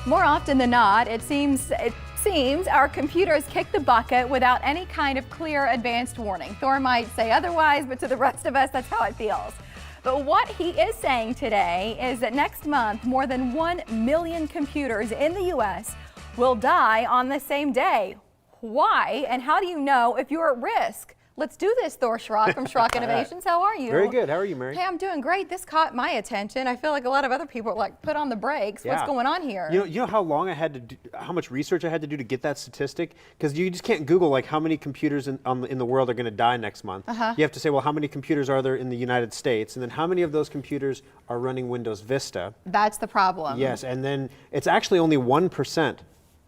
More often than not, it seems our computers kick the bucket without any kind of clear advanced warning. Thor might say otherwise, but to the rest of us, that's how it feels. But what he is saying today is that next month, more than 1 million computers in the U.S. will die on the same day. Why? And how do you know if you're at risk? Let's do this, Thor Schrock from Schrock Innovations. How are you? Very good. How are you, Mary? Hey, I'm doing great. This caught my attention. I feel like a lot of other people are like, put on the brakes. Yeah. What's going on here? You know how long I had to do, how much research I had to do to get that statistic? Because you just can't Google like how many computers in the world are going to die next month. You have to say, well, how many computers are there in the United States? And then how many of those computers are running Windows Vista? That's the problem. Yes, and then it's actually only 1%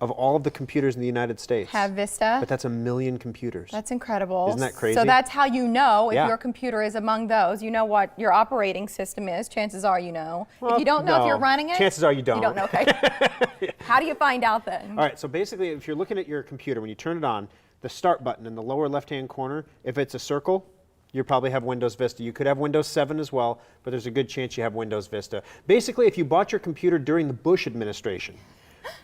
of all of the computers in the United States have Vista. But that's 1 million computers. That's incredible. Isn't that crazy? So that's how you know if your computer is among those. You know what your operating system is. Chances are you know. Well, if you don't know if you're running it, chances are you don't. You don't know, okay. How do you find out then? All right, so basically if you're looking at your computer, when you turn it on, the start button in the lower left-hand corner, if it's a circle, you probably have Windows Vista. You could have Windows 7 as well, but there's a good chance you have Windows Vista. Basically, if you bought your computer during the Bush administration,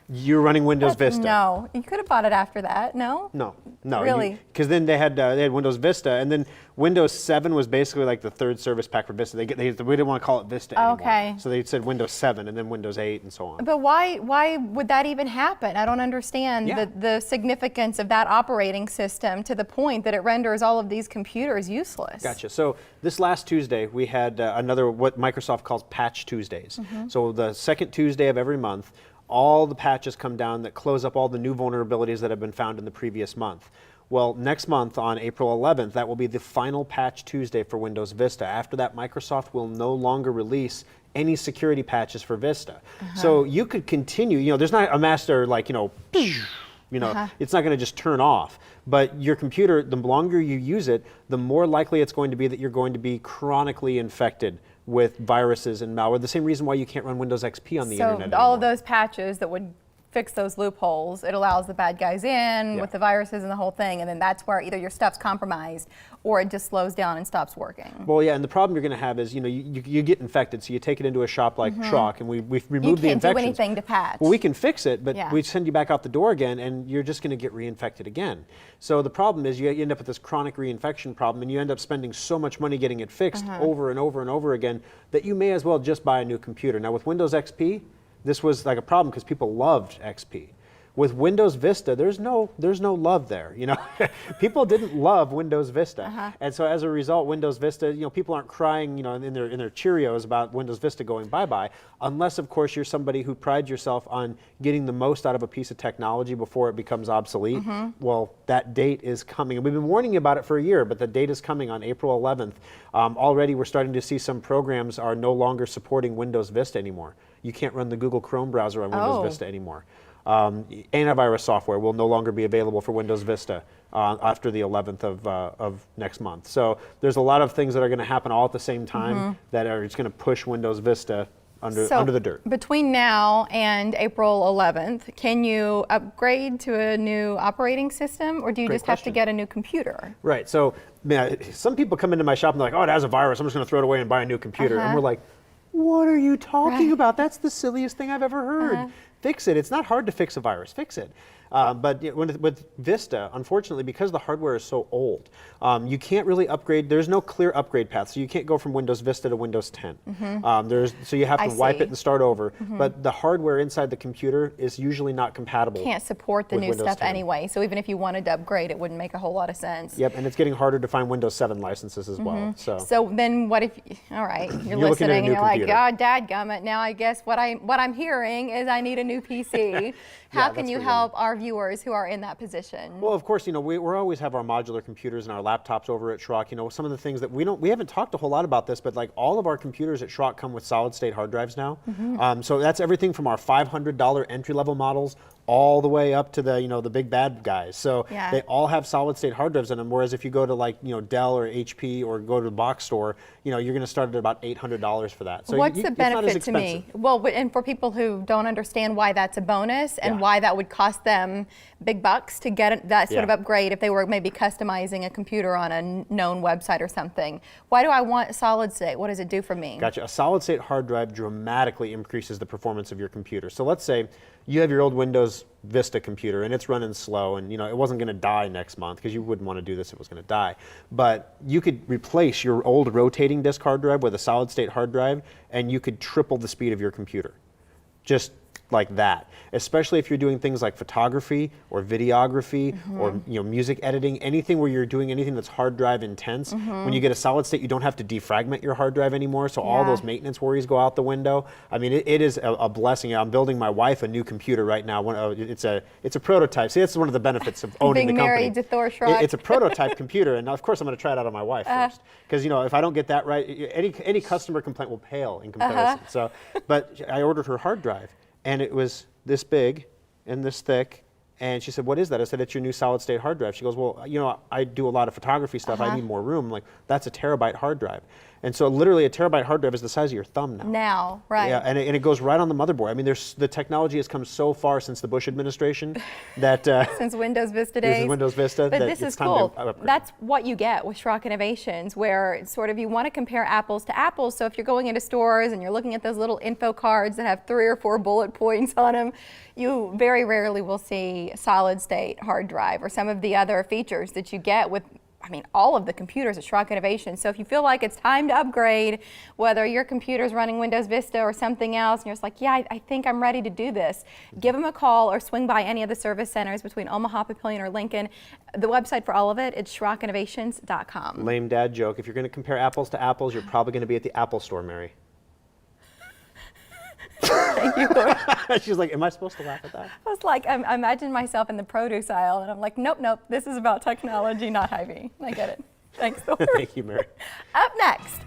you're running Windows Vista. No, you could have bought it after that. No. No. Really? Because then they had Windows Vista, and then Windows 7 was basically like the third service pack for Vista. We didn't want to call it Vista anymore. Okay. So they said Windows 7, and then Windows 8, and so on. But why would that even happen? I don't understand the significance of that operating system to the point that it renders all of these computers useless. Gotcha. So this last Tuesday, we had another what Microsoft calls Patch Tuesdays. So the second Tuesday of every month, all the patches come down that close up all the new vulnerabilities that have been found in the previous month. Well, next month on April 11th, that will be the final Patch Tuesday for Windows Vista. After that, Microsoft will no longer release any security patches for Vista. So you could continue, there's not a master like, it's not going to just turn off. But your computer, the longer you use it, the more likely it's going to be that you're going to be chronically infected with viruses and malware. The same reason why you can't run Windows XP on the internet anymore. So all of those patches that would fix those loopholes, it allows the bad guys in with the viruses and the whole thing, and then that's where either your stuff's compromised or it just slows down and stops working. Well, yeah, and the problem you're going to have is, you get infected, so you take it into a shop like Schrock, and we've removed the infections. You can't do anything to patch. Well, we can fix it, but we send you back out the door again, and you're just going to get reinfected again. So the problem is you end up with this chronic reinfection problem, and you end up spending so much money getting it fixed over and over and over again that you may as well just buy a new computer. Now with Windows XP, this was like a problem because people loved XP. With Windows Vista, there's no love there. People didn't love Windows Vista, and so as a result, Windows Vista, people aren't crying, in their Cheerios about Windows Vista going bye-bye, unless of course you're somebody who prides yourself on getting the most out of a piece of technology before it becomes obsolete. Well, that date is coming, and we've been warning you about it for a year, but the date is coming on April 11th. Already, we're starting to see some programs are no longer supporting Windows Vista anymore. You can't run the Google Chrome browser on Windows Vista anymore. Antivirus software will no longer be available for Windows Vista after the 11th of next month. So there's a lot of things that are going to happen all at the same time that are just going to push Windows Vista under the dirt. Between now and April 11th, can you upgrade to a new operating system, or do you have to get a new computer? Right. So some people come into my shop and they're like, oh, it has a virus, I'm just going to throw it away and buy a new computer. And we're like, what are you talking about? That's the silliest thing I've ever heard. Fix it. It's not hard to fix a virus. Fix it. But with Vista, unfortunately, because the hardware is so old, you can't really upgrade. There's no clear upgrade path, so you can't go from Windows Vista to Windows 10. So you have to wipe it and start over. But the hardware inside the computer is usually not compatible. Can't support the new stuff anyway, so even if you wanted to upgrade, it wouldn't make a whole lot of sense. Yep, and it's getting harder to find Windows 7 licenses as well. So then what if, all right, you're listening and you're like, God, dadgummit, now I guess what I'm hearing is I need a new PC. How can you help our viewers who are in that position? Well, of course, we always have our modular computers and our laptops over at Schrock. Some of the things that we haven't talked a whole lot about this, but like all of our computers at Schrock come with solid state hard drives now. So that's everything from our $500 entry-level models all the way up to the, the big bad guys. So Yeah. they all have solid state hard drives in them. Whereas if you go to like, Dell or HP or go to the box store, you're going to start at about $800 for that. So What's the it's not as benefit to me? expensive. Well, and for people who don't understand why that's a bonus and why that would cost them big bucks to get that sort of upgrade if they were maybe customizing a computer on a known website or something. Why do I want solid state? What does it do for me? Gotcha. A solid state hard drive dramatically increases the performance of your computer. So let's say you have your old Windows Vista computer and it's running slow and it wasn't going to die next month, because you wouldn't want to do this if it was going to die. But you could replace your old rotating disk hard drive with a solid state hard drive and you could triple the speed of your computer. Just like that, especially if you're doing things like photography or videography or music editing, anything where you're doing anything that's hard drive intense. When you get a solid state, you don't have to defragment your hard drive anymore, so all those maintenance worries go out the window. I mean, it is a blessing. I'm building my wife a new computer right now. It's a prototype. See, that's one of the benefits of owning the company. Being married to Thor Schrock. It's a prototype computer, and of course I'm going to try it out on my wife first, because if I don't get that right, any customer complaint will pale in comparison. So, but I ordered her hard drive. And it was this big and this thick. And she said, "What is that?" I said, "It's your new solid state hard drive." She goes, "Well, I do a lot of photography stuff. I need more room." I'm like, "That's a terabyte hard drive." And so literally a terabyte hard drive is the size of your thumb now. Now, right. Yeah, and it goes right on the motherboard. I mean, the technology has come so far since the Bush administration that since Windows Vista days. Since Windows Vista. But this is cool. That's what you get with Schrock Innovations, where it's sort of you want to compare apples to apples. So if you're going into stores and you're looking at those little info cards that have 3 or 4 bullet points on them, you very rarely will see solid state hard drive or some of the other features that you get with all of the computers at Schrock Innovations. So if you feel like it's time to upgrade, whether your computer's running Windows Vista or something else, and you're just like, yeah, I think I'm ready to do this, give them a call or swing by any of the service centers between Omaha, Papillion, or Lincoln. The website for all of it, it's SchrockInnovations.com. Lame dad joke. If you're going to compare apples to apples, you're probably going to be at the Apple store, Mary. Thank you, Thor. She's like, "Am I supposed to laugh at that?" I was like, I imagine myself in the produce aisle, and I'm like, nope, this is about technology, not Hy-Vee. I get it. Thanks, Thor. Thank you, Mary. Up next.